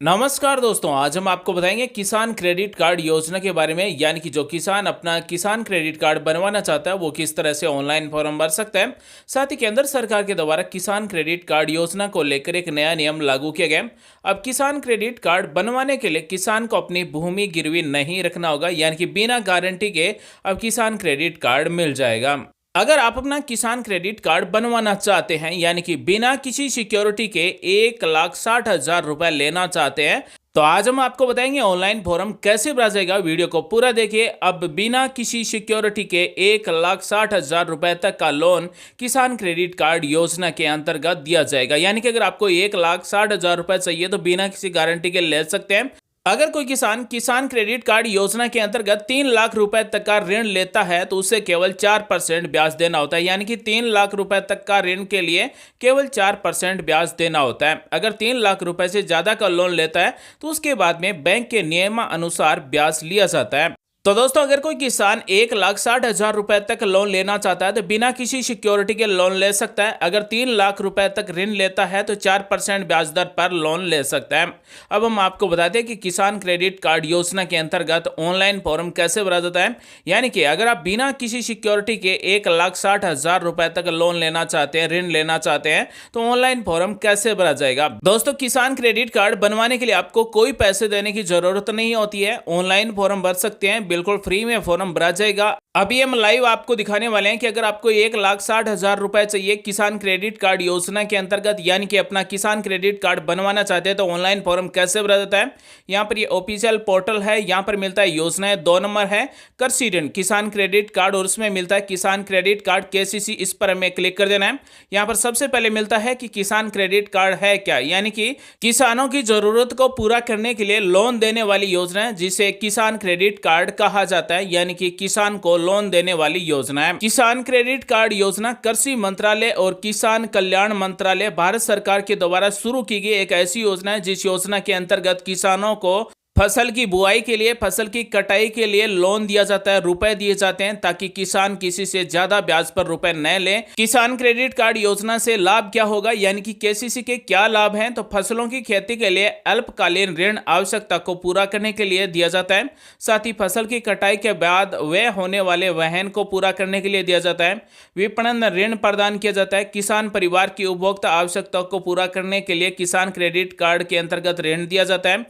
नमस्कार दोस्तों, आज हम आपको बताएंगे किसान क्रेडिट कार्ड योजना के बारे में। यानी कि जो किसान अपना किसान क्रेडिट कार्ड बनवाना चाहता है वो किस तरह से ऑनलाइन फॉर्म भर सकता है। साथ ही केंद्र सरकार के द्वारा किसान क्रेडिट कार्ड योजना को लेकर एक नया नियम लागू किया गया। अब किसान क्रेडिट कार्ड बनवाने के लिए किसान को अपनी भूमि गिरवी नहीं रखना होगा, यानी कि बिना गारंटी के अब किसान क्रेडिट कार्ड मिल जाएगा। अगर आप अपना किसान क्रेडिट कार्ड बनवाना चाहते हैं, यानी कि बिना किसी सिक्योरिटी के 1,60,000 रुपए लेना चाहते हैं, तो आज हम आपको बताएंगे ऑनलाइन फॉर्म कैसे भरा जाएगा। वीडियो को पूरा देखिए। अब बिना किसी सिक्योरिटी के 1,60,000 रुपए तक का लोन किसान क्रेडिट कार्ड योजना के अंतर्गत दिया जाएगा। यानी कि अगर आपको 1,60,000 रुपए चाहिए तो बिना किसी गारंटी के ले सकते हैं। अगर कोई किसान किसान क्रेडिट कार्ड योजना के अंतर्गत 3 लाख रुपए तक का ऋण लेता है तो उसे केवल 4% ब्याज देना होता है। यानी कि 3 लाख रुपए तक का ऋण के लिए केवल 4% ब्याज देना होता है। अगर 3 लाख रुपए से ज्यादा का लोन लेता है तो उसके बाद में बैंक के नियमानुसार ब्याज लिया जाता है। तो दोस्तों, अगर कोई किसान 1,60,000 रुपए तक लोन लेना चाहता है तो बिना किसी सिक्योरिटी के लोन ले सकता है। अगर 3 लाख रुपए तक ऋण लेता है तो 4% ब्याज दर पर लोन ले सकता है। अब हम आपको बताते हैं कि किसान क्रेडिट कार्ड योजना के अंतर्गत ऑनलाइन फॉर्म कैसे भरा जाता है। यानी कि अगर आप बिना किसी सिक्योरिटी के 1,60,000 रुपए तक लोन लेना चाहते हैं, ऋण लेना चाहते हैं, तो ऑनलाइन फॉर्म कैसे भरा जाएगा। दोस्तों, किसान क्रेडिट कार्ड बनवाने के लिए आपको कोई पैसे देने की जरूरत नहीं होती है। ऑनलाइन फॉर्म भर सकते हैं, बिल्कुल फ्री में फॉर्म भरा जाएगा। अभी हम लाइव आपको दिखाने वाले हैं कि अगर आपको 1,60,000 रुपए चाहिए किसान क्रेडिट कार्ड योजना के अंतर्गत, यानी कि अपना किसान क्रेडिट कार्ड बनवाना चाहते हैं, तो ऑनलाइन फॉर्म कैसे भरा जाता है। यहाँ पर ये ऑफिशियल पोर्टल है, यहाँ पर मिलता है योजनाएं, 2 नंबर है कृषि ऋण किसान क्रेडिट कार्ड और उसमें मिलता है किसान क्रेडिट कार्ड KCC। इस पर हमें क्लिक कर देना है। यहाँ पर सबसे पहले मिलता है कि किसान क्रेडिट कार्ड है क्या, यानी कि किसानों की जरूरत को पूरा करने के लिए लोन देने वाली योजना है जिसे किसान क्रेडिट कार्ड कहा जाता है। यानी कि किसान को लोन देने वाली योजना है। किसान क्रेडिट कार्ड योजना कृषि मंत्रालय और किसान कल्याण मंत्रालय भारत सरकार के द्वारा शुरू की गई एक ऐसी योजना है जिस योजना के अंतर्गत किसानों को फसल की बुआई के लिए, फसल की कटाई के लिए लोन दिया जाता है, रुपए दिए जाते हैं ताकि किसान किसी से ज्यादा ब्याज पर रुपए न लें। किसान क्रेडिट कार्ड योजना से लाभ क्या होगा, यानी कि KCC के क्या लाभ हैं। तो फसलों की खेती के लिए अल्पकालीन ऋण आवश्यकता को पूरा करने के लिए दिया जाता है। साथ ही फसल की कटाई के बाद व्यय होने वाले वहन को पूरा करने के लिए दिया जाता है। विपणन ऋण प्रदान किया जाता है। किसान परिवार की उपभोक्ता आवश्यकताओं को पूरा करने के लिए किसान क्रेडिट कार्ड के अंतर्गत ऋण दिया जाता है।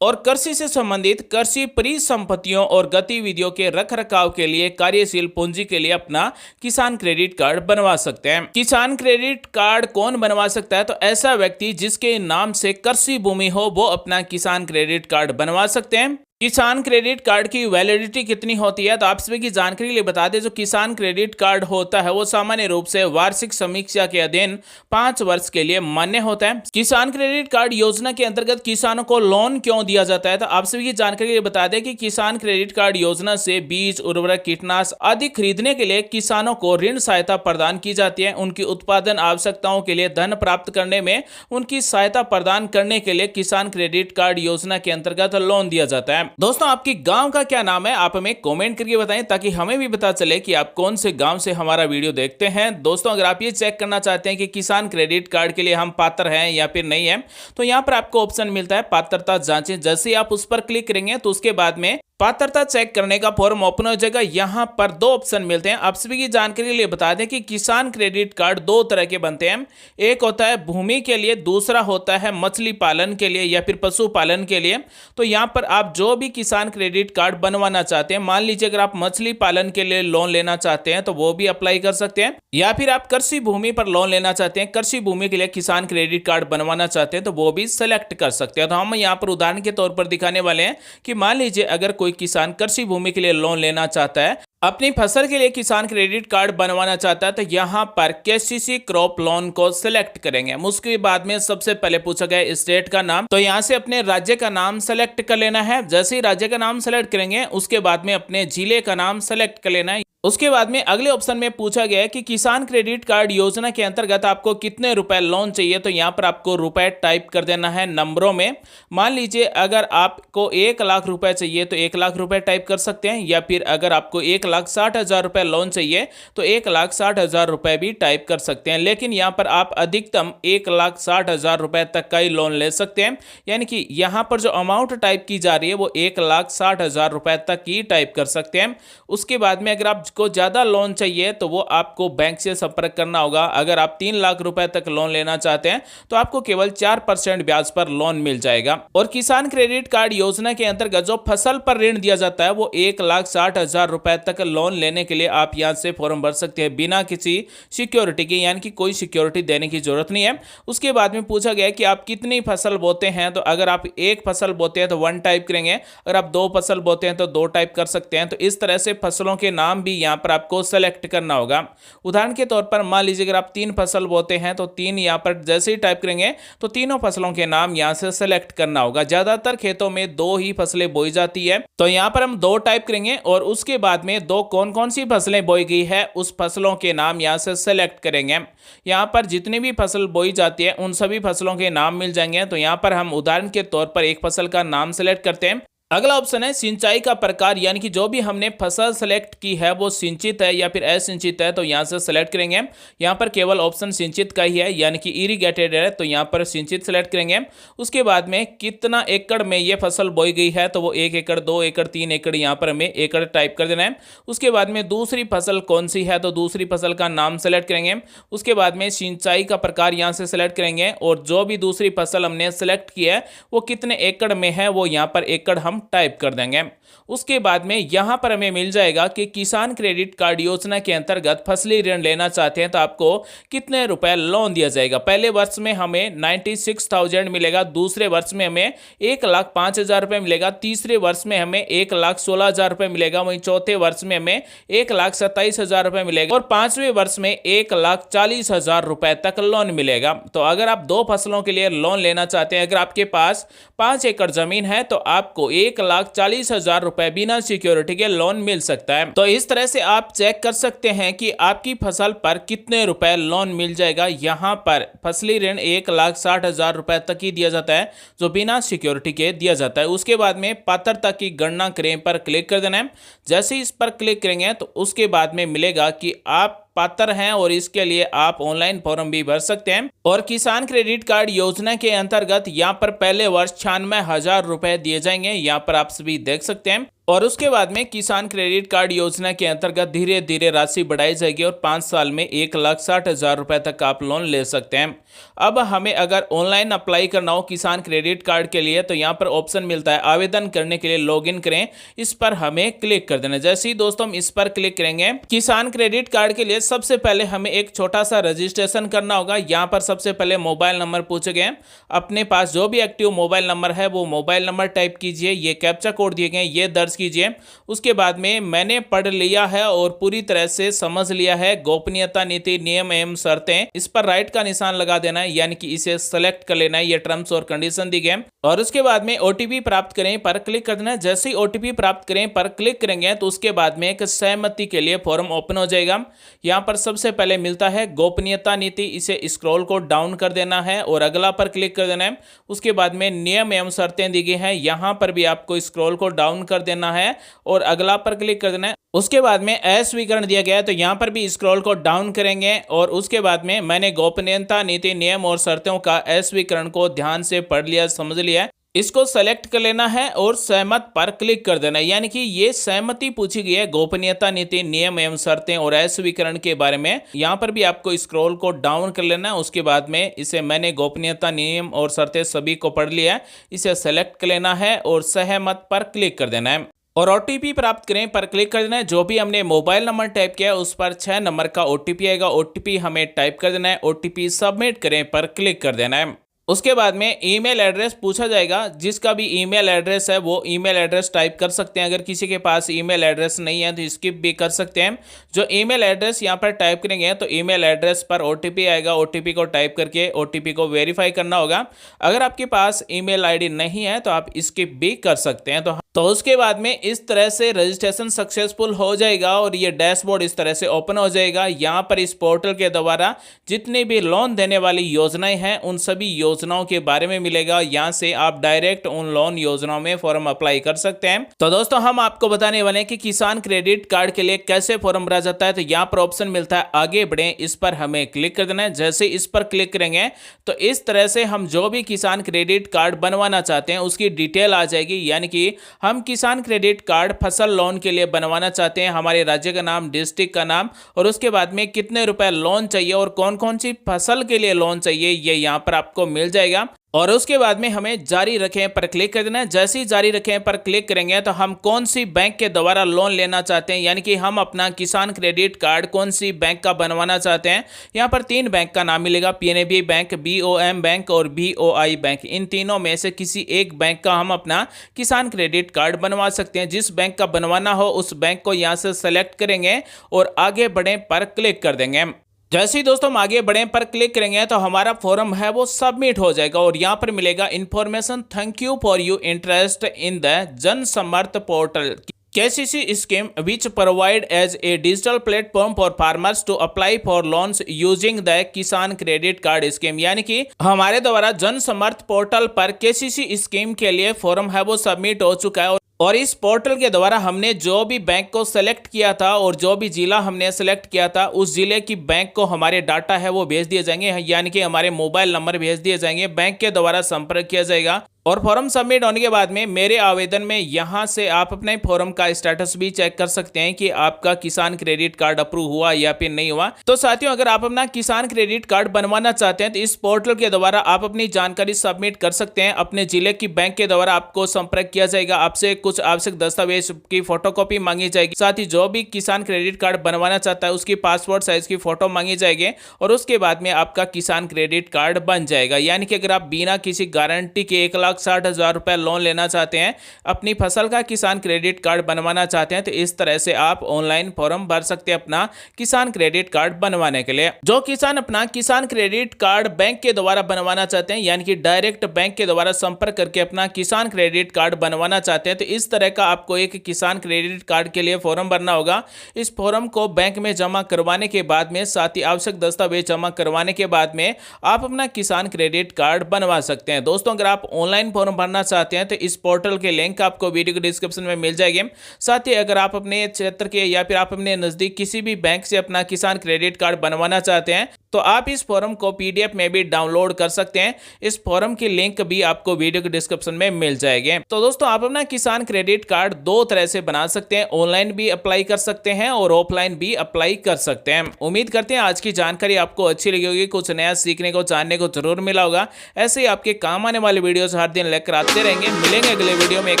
और कृषि से संबंधित कृषि परिसंपत्तियों और गतिविधियों के रखरखाव के लिए कार्यशील पूंजी के लिए अपना किसान क्रेडिट कार्ड बनवा सकते हैं। किसान क्रेडिट कार्ड कौन बनवा सकता है, तो ऐसा व्यक्ति जिसके नाम से कृषि भूमि हो वो अपना किसान क्रेडिट कार्ड बनवा सकते हैं। किसान क्रेडिट कार्ड की वैलिडिटी कितनी होती है, तो आप सभी की जानकारी के लिए बता दें, जो किसान क्रेडिट कार्ड होता है वो सामान्य रूप से वार्षिक समीक्षा के अधीन 5 वर्ष के लिए मान्य होता है। किसान क्रेडिट कार्ड योजना के अंतर्गत किसानों को लोन क्यों दिया जाता है, तो आप सभी की जानकारी के लिए बता दें कि किसान क्रेडिट कार्ड योजना से बीज, उर्वरक, कीटनाशक आदि खरीदने के लिए किसानों को ऋण सहायता प्रदान की जाती है। उनकी उत्पादन आवश्यकताओं के लिए धन प्राप्त करने में उनकी सहायता प्रदान करने के लिए किसान क्रेडिट कार्ड योजना के अंतर्गत लोन दिया जाता है। दोस्तों, आपके गांव का क्या नाम है, आप हमें कमेंट करके बताएं ताकि हमें भी पता चले कि आप कौन से गांव से हमारा वीडियो देखते हैं। दोस्तों, अगर आप ये चेक करना चाहते हैं कि किसान क्रेडिट कार्ड के लिए हम पात्र हैं या फिर नहीं है, तो यहां पर आपको ऑप्शन मिलता है पात्रता जांचें। जैसे ही आप उस पर क्लिक करेंगे तो उसके बाद में पात्रता चेक करने का फॉर्म ओपन हो जाएगा। यहाँ पर 2 ऑप्शन मिलते हैं। आप सभी की जानकारी के लिए बता दें कि किसान क्रेडिट कार्ड 2 तरह के बनते हैं। एक होता है भूमि के लिए, दूसरा होता है मछली पालन के लिए या फिर पशु पालन के लिए। तो यहाँ पर आप जो भी किसान क्रेडिट कार्ड बनवाना चाहते हैं, मान लीजिए अगर आप मछली पालन के लिए लोन लेना चाहते हैं तो वो भी अप्लाई कर सकते हैं, या फिर आप कृषि भूमि पर लोन लेना चाहते हैं, कृषि भूमि के लिए किसान क्रेडिट कार्ड बनवाना चाहते हैं तो वो भी सेलेक्ट कर सकते हैं। तो हम यहाँ पर उदाहरण के तौर पर दिखाने वाले हैं कि मान लीजिए अगर कोई किसान कृषि भूमि के लिए लोन लेना चाहता है, अपनी फसल के लिए किसान क्रेडिट कार्ड बनवाना चाहता है, तो यहाँ पर KCC क्रॉप लोन को सिलेक्ट करेंगे। उसके बाद में सबसे पहले पूछा गया स्टेट का नाम, तो यहाँ से अपने राज्य का नाम सेलेक्ट कर लेना है। जैसे ही राज्य का नाम सेलेक्ट करेंगे उसके बाद में अपने जिले का नाम सेलेक्ट कर लेना है। उसके बाद में अगले ऑप्शन में पूछा गया है कि किसान क्रेडिट कार्ड योजना के अंतर्गत आपको कितने रुपए लोन चाहिए, तो यहाँ पर आपको रुपए टाइप कर देना है नंबरों में। मान लीजिए अगर आपको 1 लाख रुपए चाहिए तो 1 लाख रुपए टाइप कर सकते हैं, या फिर अगर आपको 1,60,000 रुपए लोन चाहिए तो 1,60,000 रुपए भी टाइप कर सकते हैं। लेकिन यहाँ पर आप अधिकतम 1,60,000 रुपए तक का ही लोन ले सकते हैं, यानी कि यहाँ पर जो अमाउंट टाइप की जा रही है वो 1,60,000 रुपए तक ही टाइप कर सकते हैं। उसके बाद में अगर आपको ज़्यादा लोन चाहिए तो वो आपको बैंक से संपर्क करना होगा। अगर आप 3 लाख रुपए तक लोन लेना चाहते हैं तो आपको केवल 4% ब्याज पर लोन मिल जाएगा। और किसान क्रेडिट कार्ड योजना के अंतर्गत जो फसल पर ऋण दिया जाता है वो 1,60,000 रुपए तक लोन लेने के लिए आप यहाँ से फॉर्म भर सकते हैं बिना किसी सिक्योरिटी के, यानी कि कोई सिक्योरिटी देने की जरूरत नहीं है। उसके बाद में पूछा गया कि आप कितनी फसल बोते हैं, तो अगर आप 1 फसल बोते हैं तो 1 टाइप करेंगे, अगर आप 2 फसल बोते हैं तो 2 टाइप कर सकते हैं। तो इस तरह से फसलों के नाम भी यहाँ पर आपको सेलेक्ट करना होगा। उदाहरण के तौर पर मान लीजिए अगर आप 3 फसल बोते हैं तो 3 यहाँ पर जैसे ही टाइप करेंगे तो तीनों फसलों के नाम यहाँ से सेलेक्ट करना होगा। ज्यादातर खेतों में 2 ही फसलें बोई जाती है, तो यहाँ पर हम 2 टाइप करेंगे और उसके बाद में 2 कौन कौन सी फसलें बोई गई है उस फसलों के नाम यहाँ से सेलेक्ट करेंगे। यहाँ पर जितनी भी फसल बोई जाती है उन सभी फसलों के नाम मिल जाएंगे। तो यहाँ पर हम उदाहरण के तौर पर एक फसल का नाम सेलेक्ट करते हैं। अगला ऑप्शन है सिंचाई का प्रकार, यानी कि जो भी हमने फसल सेलेक्ट की है वो सिंचित है या फिर असिंचित है, तो यहाँ से सेलेक्ट करेंगे। यहाँ पर केवल ऑप्शन सिंचित का ही है, यानी कि इरिगेटेड है, तो यहाँ पर सिंचित सेलेक्ट करेंगे। उसके बाद में कितना एकड़ में ये फसल बोई गई है, तो वो 1 एकड़, 2 एकड़, 3 एकड़, यहाँ पर हमें एकड़ टाइप कर देना है। उसके बाद में दूसरी फसल कौन सी है, तो दूसरी फसल का नाम सेलेक्ट करेंगे। उसके बाद में सिंचाई का प्रकार यहाँ से सेलेक्ट करेंगे और जो भी दूसरी फसल हमने सेलेक्ट की है वो कितने एकड़ में है वो यहाँ पर एकड़ हम टाइप कर देंगे। उसके बाद में यहां पर हमें मिल जाएगा कि किसान क्रेडिट कार्ड योजना के अंतर्गत फसली ऋण लेना चाहते हैं तो आपको कितने रुपए लोन दिया जाएगा। पहले वर्ष में हमें 96,000 मिलेगा, दूसरे वर्ष में हमें 1,05,000 रुपए मिलेगा, तीसरे वर्ष में हमें 1,16,000 रुपए मिलेगा, वहीं चौथे वर्ष में हमें 1,27,000 रुपए मिलेगा और 5वें वर्ष में 1,40,000 रुपए तक लोन मिलेगा। तो अगर आप 2 फसलों के लिए लोन लेना चाहते हैं, अगर आपके पास 5 एकड़ जमीन है तो आपको 1,40,000 रुपए बिना सिक्योरिटी के लोन मिल सकता है। तो इस तरह से आप चेक कर सकते हैं कि आपकी फसल पर कितने रुपए लोन मिल जाएगा। यहां पर फसली ऋण 1,60,000 रुपए तक ही दिया जाता है जो बिना सिक्योरिटी के दिया जाता है। उसके बाद में पात्रता की गणना करें पर क्लिक कर देना है। जैसे ही इस पर क्लिक करेंगे तो उसके बाद में मिलेगा कि आप पात्र हैं और इसके लिए आप ऑनलाइन फॉर्म भी भर सकते हैं। और किसान क्रेडिट कार्ड योजना के अंतर्गत यहाँ पर पहले वर्ष 96,000 रुपए दिए जाएंगे, यहाँ पर आप सभी देख सकते हैं। और उसके बाद में किसान क्रेडिट कार्ड योजना के अंतर्गत धीरे धीरे राशि बढ़ाई जाएगी और 5 साल में 1,60,000 रुपए तक आप लोन ले सकते हैं। अब हमें अगर ऑनलाइन अप्लाई करना हो किसान क्रेडिट कार्ड के लिए तो यहाँ पर ऑप्शन मिलता है आवेदन करने के लिए लॉगिन करें, इस पर हमें क्लिक कर देना। जैसे ही दोस्तों हम इस पर क्लिक करेंगे किसान क्रेडिट कार्ड के लिए सबसे पहले हमें एक छोटा सा रजिस्ट्रेशन करना होगा। यहाँ पर सबसे पहले मोबाइल नंबर पूछे गए, अपने पास जो भी एक्टिव मोबाइल नंबर है वो मोबाइल नंबर टाइप कीजिए, ये कैप्चा कोड दिए गए ये दर्ज कीजिए। उसके बाद में मैंने पढ़ लिया है और पूरी तरह से समझ लिया है गोपनीयता नीति नियम एवं शर्तें, इस पर राइट का निशान लगा देना है, यानी कि इसे सेलेक्ट कर लेना है, ये टर्म्स और कंडीशन दी गए। और उसके बाद में ओटीपी प्राप्त करें पर क्लिक कर देना है। जैसे ही ओटीपी प्राप्त करें पर क्लिक करेंगे तो उसके बाद में एक सहमति के लिए फॉर्म ओपन हो जाएगा। यहाँ पर सबसे पहले मिलता है गोपनीयता नीति, इसे स्क्रॉल को डाउन कर देना है और अगला पर क्लिक कर देना है। उसके बाद में नियम एवं शर्तें दी गई हैं, यहाँ पर भी आपको स्क्रॉल को डाउन कर देना है और अगला पर क्लिक कर देना है। उसके बाद में अस्वीकरण दिया गया है तो यहाँ पर भी स्क्रॉल को डाउन करेंगे और उसके बाद में मैंने गोपनीयता नीति नियम और शर्तों का अस्वीकरण को ध्यान से पढ़ लिया समझ लिया, इसको सेलेक्ट कर लेना है और सहमत पर क्लिक कर देना है। यानी कि ये सहमति पूछी गई है गोपनीयता नीति नियम एवं शर्तें और अस्वीकरण के बारे में। यहाँ पर भी आपको स्क्रॉल को डाउन कर लेना है। उसके बाद में इसे मैंने गोपनीयता नियम और शर्तें सभी को पढ़ लिया है, इसे सेलेक्ट कर लेना है और सहमत पर क्लिक कर देना है। और ओटीपी प्राप्त करें पर क्लिक कर देना है। जो भी हमने मोबाइल नंबर टाइप किया है उस पर 6 नंबर का ओटीपी आएगा, ओटीपी हमें टाइप कर देना है। ओटीपी सबमिट करें पर क्लिक कर देना है। उसके बाद में ईमेल एड्रेस पूछा जाएगा। जिसका भी ईमेल एड्रेस है वो ईमेल एड्रेस टाइप कर सकते हैं। अगर किसी के पास ईमेल एड्रेस नहीं है तो स्किप भी कर सकते हैं। जो ईमेल एड्रेस यहाँ पर टाइप करेंगे तो ईमेल एड्रेस पर ओटीपी आएगा। ओटीपी को टाइप करके ओटीपी को वेरीफाई करना होगा। अगर आपके पास ईमेल आईडी नहीं है तो आप स्किप भी कर सकते हैं। तो उसके बाद में इस तरह से रजिस्ट्रेशन सक्सेसफुल हो जाएगा और ये डैशबोर्ड इस तरह से ओपन हो जाएगा। यहाँ पर इस पोर्टल के द्वारा जितनी भी लोन देने वाली योजनाएं हैं उन सभी योजनाओं के बारे में मिलेगा। यहाँ से आप डायरेक्ट उन लोन योजनाओं में फॉर्म अप्लाई कर सकते हैं। तो दोस्तों हम आपको बताने वाले हैं कि किसान क्रेडिट कार्ड के लिए कैसे फॉर्म भरा जाता है। तो यहाँ पर ऑप्शन मिलता है आगे बढ़े, इस पर हमें क्लिक कर देना है। जैसे इस पर क्लिक करेंगे तो इस तरह से हम जो भी किसान क्रेडिट कार्ड बनवाना चाहते हैं उसकी डिटेल आ जाएगी। यानी कि हम किसान क्रेडिट कार्ड फसल लोन के लिए बनवाना चाहते हैं, हमारे राज्य का नाम, डिस्ट्रिक्ट का नाम और उसके बाद में कितने रुपए लोन चाहिए और कौन कौन सी फसल के लिए लोन चाहिए ये यहाँ पर आपको मिल जाएगा। और उसके बाद में हमें जारी रखें पर क्लिक कर देना है। जैसे ही जारी रखें पर क्लिक करेंगे तो हम कौन सी बैंक के द्वारा लोन लेना चाहते हैं, यानी कि हम अपना किसान क्रेडिट कार्ड कौन सी बैंक का बनवाना चाहते हैं। यहाँ पर 3 बैंक का नाम मिलेगा, पीएनबी बैंक, बीओएम बैंक और बीओआई बैंक। इन तीनों में से किसी एक बैंक का हम अपना किसान क्रेडिट कार्ड बनवा सकते हैं। जिस बैंक का बनवाना हो उस बैंक को यहाँ से सेलेक्ट करेंगे और आगे बढ़े पर क्लिक कर देंगे। जैसे ही दोस्तों हम आगे बढ़े पर क्लिक करेंगे तो हमारा फॉर्म है वो सबमिट हो जाएगा और यहाँ पर मिलेगा information, thank you for you interest in the जन समर्थ portal KCC scheme which provide as a digital platform for farmers to apply for loans using the किसान क्रेडिट कार्ड स्कीम। यानी कि हमारे द्वारा जन समर्थ पोर्टल पर KCC स्कीम के लिए फॉर्म है वो सबमिट हो चुका है और इस पोर्टल के द्वारा हमने जो भी बैंक को सेलेक्ट किया था और जो भी जिला हमने सेलेक्ट किया था उस जिले की बैंक को हमारे डाटा है वो भेज दिए जाएंगे। यानी कि हमारे मोबाइल नंबर भेज दिए जाएंगे, बैंक के द्वारा संपर्क किया जाएगा और फॉर्म सबमिट होने के बाद में मेरे आवेदन में यहाँ से आप अपने फॉर्म का स्टेटस भी चेक कर सकते हैं कि आपका किसान क्रेडिट कार्ड अप्रूव हुआ या फिर नहीं हुआ। तो साथियों अगर आप अपना किसान क्रेडिट कार्ड बनवाना चाहते हैं तो इस पोर्टल के द्वारा आप अपनी जानकारी सबमिट कर सकते हैं। अपने जिले की बैंक के द्वारा आपको संपर्क किया जाएगा, आपसे कुछ आवश्यक दस्तावेज की फोटोकॉपी मांगी जाएगी। साथ ही जो भी किसान क्रेडिट कार्ड बनवाना चाहता है उसकी पासपोर्ट साइज की फोटो मांगी जाएगी और उसके बाद में आपका किसान क्रेडिट कार्ड बन जाएगा। यानी कि अगर आप बिना किसी गारंटी के 1,60,000 रुपए लोन लेना चाहते हैं, अपनी फसल का किसान क्रेडिट कार्ड बनवाना चाहते हैं तो इस तरह से आप ऑनलाइन फॉर्म भर सकते हैं अपना किसान क्रेडिट कार्ड बनवाने के लिए। जो किसान अपना किसान क्रेडिट कार्ड बैंक के द्वारा बनवाना चाहते हैं यानी कि डायरेक्ट बैंक के द्वारा संपर्क करके अपना किसान क्रेडिट कार्ड बनवाना चाहते हैं तो इस तरह का आपको एक किसान क्रेडिट कार्ड के लिए फॉर्म भरना होगा। इस फॉर्म को बैंक में जमा करवाने के बाद में साथ ही आवश्यक दस्तावेज जमा करवाने के बाद में आप अपना किसान क्रेडिट कार्ड बनवा सकते हैं। दोस्तों अगर आप ऑनलाइन फॉर्म भरना चाहते हैं तो इस पोर्टल के लिंक आपको वीडियो के डिस्क्रिप्शन में मिल जाएगी। साथ ही अगर आप अपने क्षेत्र के या फिर आप अपने नजदीक किसी भी बैंक से अपना किसान क्रेडिट कार्ड बनवाना चाहते हैं तो आप इस फॉर्म को PDF में भी डाउनलोड कर सकते हैं। इस फॉर्म की लिंक भी आपको वीडियो के डिस्क्रिप्शन में मिल जाएगी। तो दोस्तों आप अपना किसान क्रेडिट कार्ड 2 तरह से बना सकते हैं, ऑनलाइन भी अप्लाई कर सकते हैं और ऑफलाइन भी अप्लाई कर सकते हैं। उम्मीद करते हैं आज की जानकारी आपको अच्छी लगी होगी, कुछ नया सीखने को जानने को जरूर मिला होगा। ऐसे ही आपके काम आने वाले वीडियोस हर दिन लेकर आते रहेंगे। मिलेंगे अगले वीडियो में एक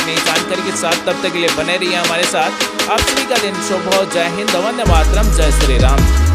नई जानकारी के साथ, तब तक के लिए बने रहिए हमारे साथ। आप सभी का दिन शुभ हो। जय हिंद, वंदे मातरम, जय श्री राम।